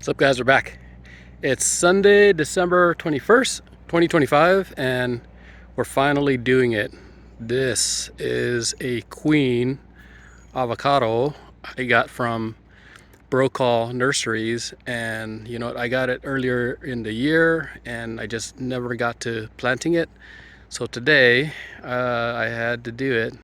What's up, guys? We're back. It's Sunday, December 21st, 2025, and we're finally doing it. This is a Queen Avocado I got from Brokaw Nurseries, and you know what? I got it earlier in the year, and I just never got to planting it. So today, I had to do it.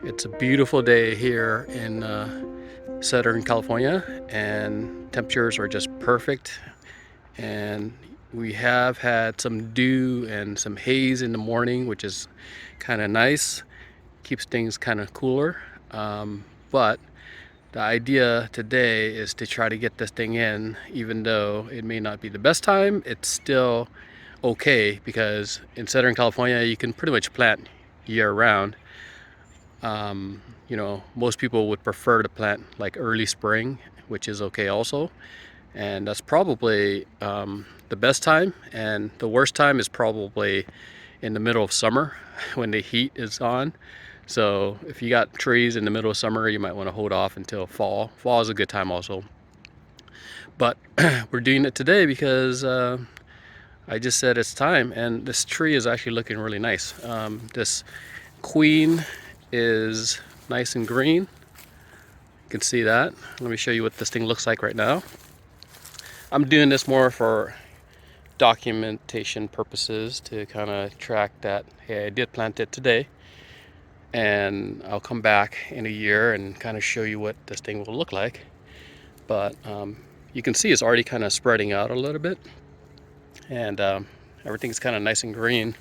It's a beautiful day here in Southern California, and temperatures are just perfect. And we have had some dew and some haze in the morning, which is kind of nice, keeps things kind of cooler. But the idea today is to try to get this thing in, even though it may not be the best time. It's still okay because in Southern California you can pretty much plant year round. Most people would prefer to plant like early spring, which is okay also. And that's probably the best time. And the worst time is probably in the middle of summer when the heat is on. So if you got trees in the middle of summer, you might want to hold off until fall. Fall is a good time also. But we're doing it today because I just said it's time, and this tree is actually looking really nice. This Queen is nice and green. You can see that. Let me show you what this thing looks like right now. I'm doing this more for documentation purposes to kind of track that, hey, I did plant it today, and I'll come back in a year and kind of show you what this thing will look like. But you can see it's already kind of spreading out a little bit, and everything's kind of nice and green.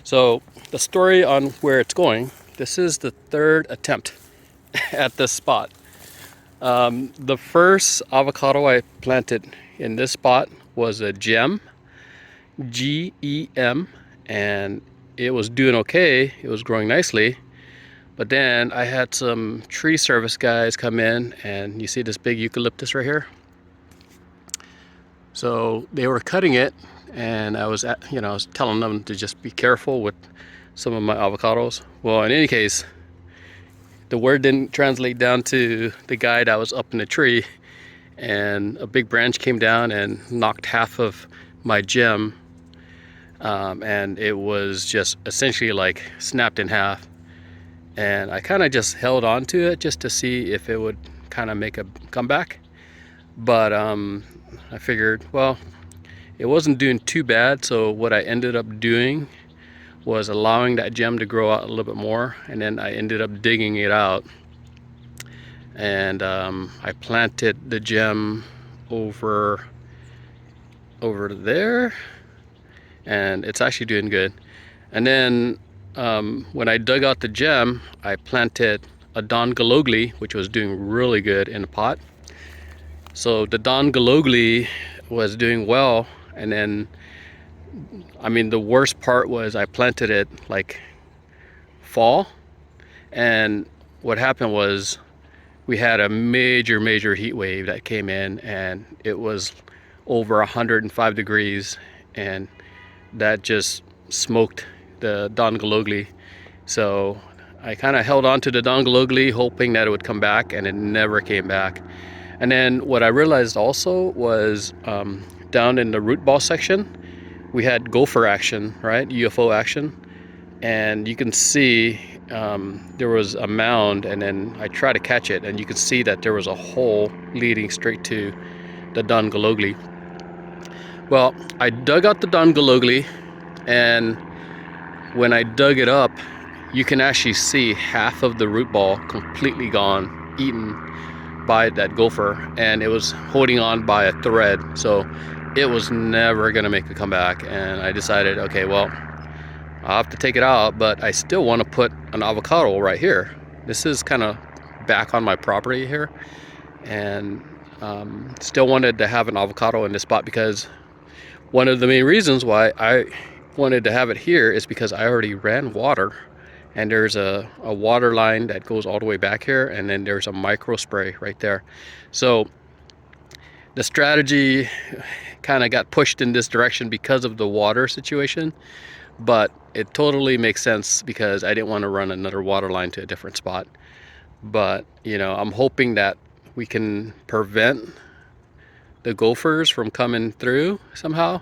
So the story on where it's going, this is the third attempt at this spot. The first avocado I planted in this spot was a gem, G-E-M, and it was doing okay. It was growing nicely. But then I had some tree service guys come in, and you see this big eucalyptus right here. So they were cutting it, and I was telling them to just be careful with some of my avocados. Well, in any case, the word didn't translate down to the guy that was up in the tree, and a big branch came down and knocked half of my gem, and it was just essentially like snapped in half. And I kind of just held on to it just to see if it would kind of make a comeback. But I figured, well, it wasn't doing too bad, so what I ended up doing was allowing that gem to grow out a little bit more, and then I ended up digging it out, and I planted the gem over there, and it's actually doing good. And then when I dug out the gem, I planted a Don Galogli, which was doing really good in the pot. So the Don Galogli was doing well, and then the worst part was I planted it like fall, and what happened was we had a major heat wave that came in, and it was over 105 degrees, and that just smoked the Don Galogli. So I kind of held on to the Don Galogli hoping that it would come back, and it never came back. And then what I realized also was down in the root ball section, we had gopher action, right? UFO action. And you can see there was a mound, and then I tried to catch it, and you can see that there was a hole leading straight to the Don Galogli. Well, I dug out the Don Galogli, and when I dug it up, you can actually see half of the root ball completely gone, eaten by that gopher, and it was holding on by a thread. So it was never gonna make a comeback, and I decided, okay, well, I'll have to take it out, but I still want to put an avocado right here. This is kind of back on my property here, and still wanted to have an avocado in this spot, because one of the main reasons why I wanted to have it here is because I already ran water, and there's a water line that goes all the way back here, and then there's a micro spray right there. So the strategy kind of got pushed in this direction because of the water situation. but it totally makes sense because I didn't want to run another water line to a different spot. But I'm hoping that we can prevent the gophers from coming through somehow.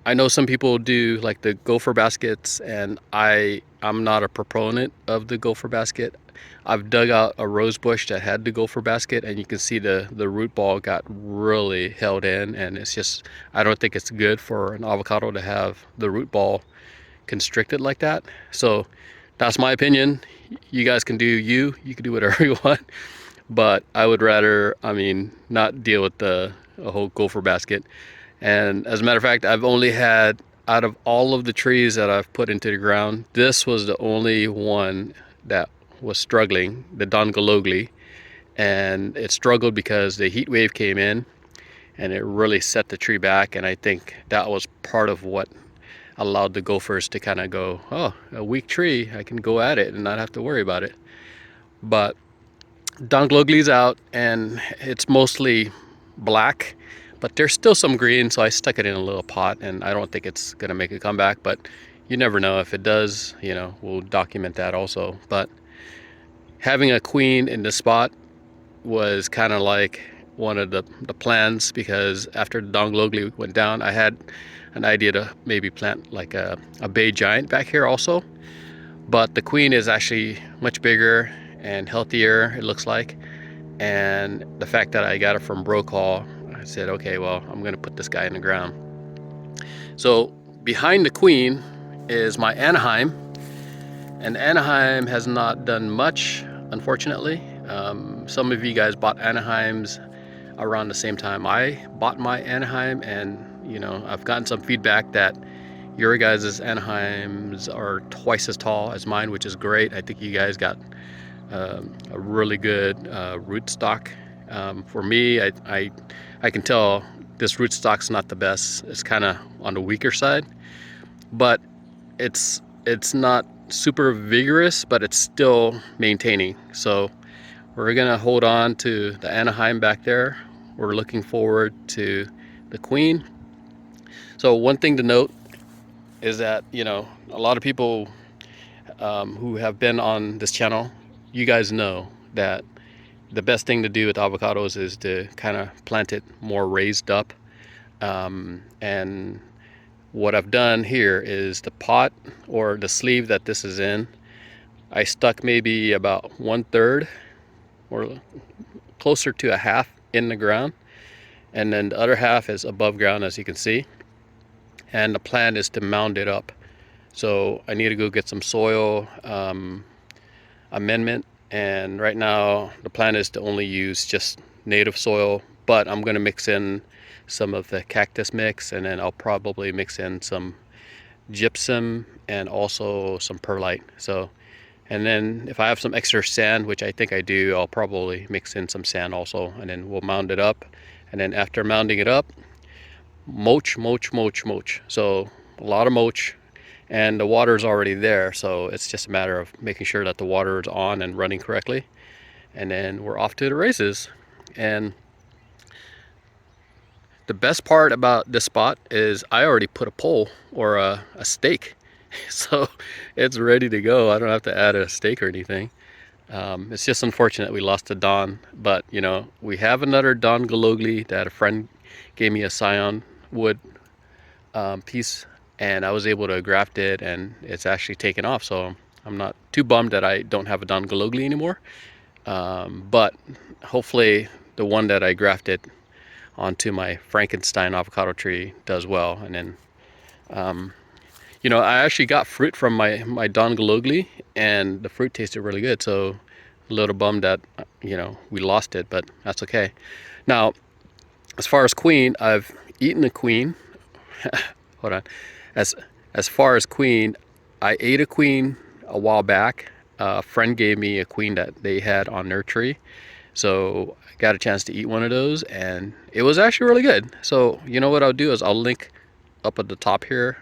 I know some people do like the gopher baskets, and I'm not a proponent of the gopher basket. I've dug out a rose bush that had the gopher basket, and you can see the root ball got really held in, and it's just, I don't think it's good for an avocado to have the root ball constricted like that. So that's my opinion. You guys can do you can do whatever you want, but I would rather, not deal with the a whole gopher basket. And as a matter of fact, I've only had, out of all of the trees that I've put into the ground, this was the only one that was struggling, the Dongalogli. And it struggled because the heat wave came in and it really set the tree back. And I think that was part of what allowed the gophers to kind of go, oh, a weak tree, I can go at it and not have to worry about it. But Donglogli's out, and it's mostly black, but there's still some green, so I stuck it in a little pot, and I don't think it's gonna make a comeback, but you never know. If it does, we'll document that also. But having a queen in the spot was kind of like one of the plans, because after the Donglogli went down, I had an idea to maybe plant like a bay giant back here also. But the queen is actually much bigger and healthier, it looks like. And the fact that I got it from Brokaw, I said, okay, well, I'm gonna put this guy in the ground. So behind the queen is my Anaheim, and Anaheim has not done much, unfortunately. Some of you guys bought Anaheims around the same time I bought my Anaheim, and I've gotten some feedback that your guys' Anaheims are twice as tall as mine, which is great. I think you guys got a really good rootstock. For me, I can tell this rootstock's not the best. It's kind of on the weaker side, but it's not super vigorous, but it's still maintaining. So we're gonna hold on to the Anaheim back there. We're looking forward to the queen. So one thing to note is that a lot of people who have been on this channel, you guys know that the best thing to do with avocados is to kind of plant it more raised up. And what I've done here is the pot, or the sleeve that this is in, I stuck maybe about 1/3 or closer to a half in the ground, and then the other half is above ground, as you can see. And the plan is to mound it up. So I need to go get some soil amendment, and right now the plan is to only use just native soil, but I'm going to mix in some of the cactus mix, and then I'll probably mix in some gypsum and also some perlite. So, and then if I have some extra sand, which I think I do, I'll probably mix in some sand also, and then we'll mound it up. And then after mounding it up, mulch. So a lot of mulch, and the water is already there, so it's just a matter of making sure that the water is on and running correctly, and then we're off to the races. And the best part about this spot is I already put a pole or a stake, so it's ready to go. I don't have to add a stake or anything. It's just unfortunate we lost the Don, but we have another Don Galogli that a friend gave me a scion wood piece, and I was able to graft it, and it's actually taken off. So I'm not too bummed that I don't have a Don Galogli anymore. But hopefully the one that I grafted onto my Frankenstein avocado tree does well. And then I actually got fruit from my Don Galogli, and the fruit tasted really good. So a little bummed that we lost it, but that's okay. Now, as far as queen, I've eaten a queen. Hold on. As far as queen, I ate a queen a while back. A friend gave me a queen that they had on their tree, so I got a chance to eat one of those, and it was actually really good. So what I'll do is I'll link up at the top here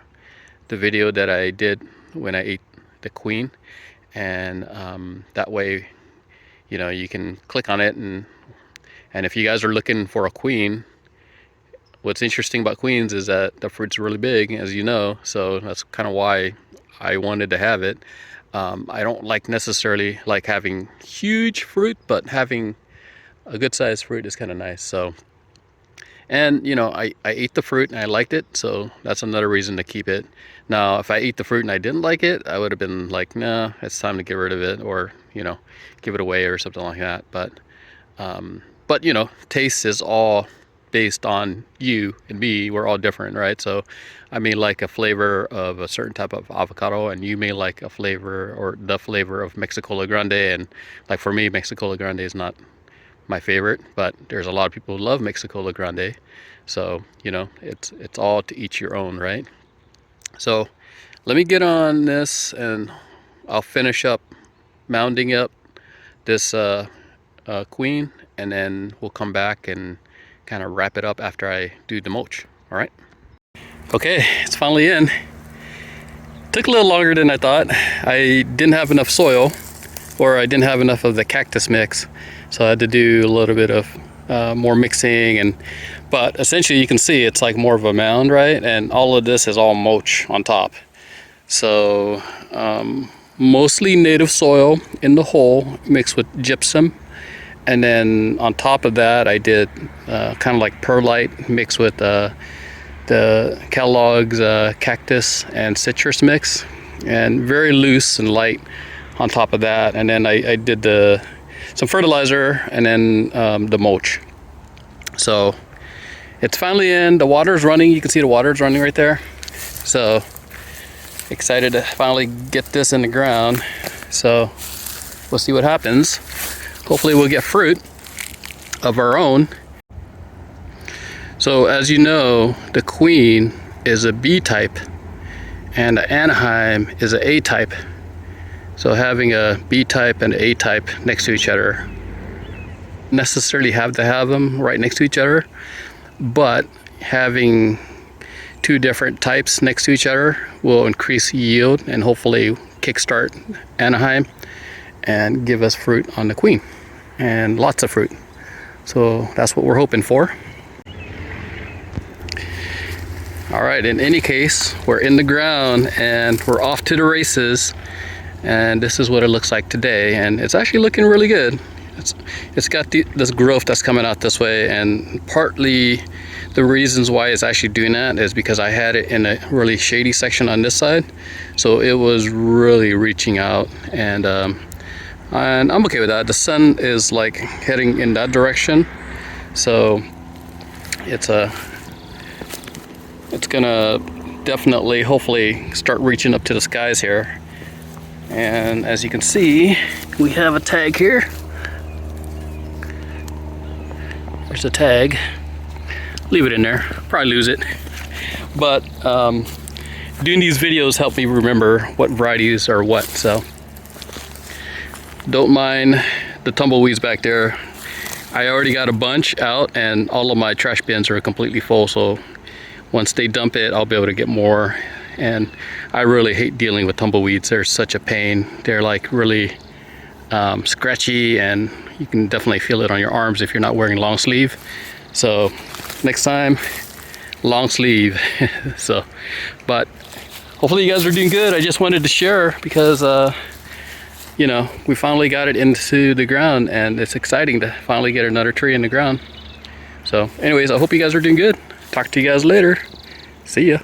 the video that I did when I ate the queen, and that way you can click on it, and if you guys are looking for a queen, what's interesting about queens is that the fruit's really big, as you know, so that's kind of why I wanted to have it. I don't like necessarily like having huge fruit, but having a good sized fruit is kind of nice. So, and you know, I ate the fruit and I liked it, so that's another reason to keep it. Now, if I ate the fruit and I didn't like it, I would have been like, nah, it's time to get rid of it, or, you know, give it away or something like that. But you know, taste is all based on you and me. We're all different, right? So I may like a flavor of a certain type of avocado, and you may like a flavor or the flavor of Mexicola Grande. And like for me, Mexicola Grande is not my favorite, but there's a lot of people who love Mexicola Grande. So, you know, it's all to each your own, right? So let me get on this and I'll finish up mounding up this queen, and then we'll come back and kind of wrap it up after I do the mulch. All right. Okay, it's finally in. Took a little longer than I thought. I didn't have enough soil, or I didn't have enough of the cactus mix, so I had to do a little bit of more mixing. But essentially you can see it's like more of a mound, right? And all of this is all mulch on top. So mostly native soil in the hole mixed with gypsum. And then on top of that, I did kind of like perlite mixed with the Kellogg's cactus and citrus mix, and very loose and light on top of that. And then I did some fertilizer and then the mulch. So it's finally in. The water's running. You can see the water's running right there. So excited to finally get this in the ground. So we'll see what happens. Hopefully we'll get fruit of our own. So as you know, the queen is a B type and the Anaheim is a A type. So having a B type and A type next to each other, necessarily have to have them right next to each other, but having two different types next to each other will increase yield and hopefully kickstart Anaheim and give us fruit on the queen, and lots of fruit. So that's what we're hoping for. All right, in any case, we're in the ground and we're off to the races, and this is what it looks like today, and it's actually looking really good. It's got this growth that's coming out this way, and partly the reasons why it's actually doing that is because I had it in a really shady section on this side, so it was really reaching out, and I'm okay with that. The sun is like heading in that direction, so it's gonna definitely, hopefully, start reaching up to the skies here. And as you can see, we have a tag here. There's a tag. Leave it in there. Probably lose it. But doing these videos help me remember what varieties are what. So don't mind the tumbleweeds back there. I already got a bunch out, and all of my trash bins are completely full. So once they dump it, I'll be able to get more. And I really hate dealing with tumbleweeds. They're such a pain. They're like really scratchy, and you can definitely feel it on your arms if you're not wearing long sleeve. So next time, long sleeve. So, but hopefully you guys are doing good. I just wanted to share because you know, we finally got it into the ground, and it's exciting to finally get another tree in the ground. So anyways, I hope you guys are doing good. Talk to you guys later. See ya.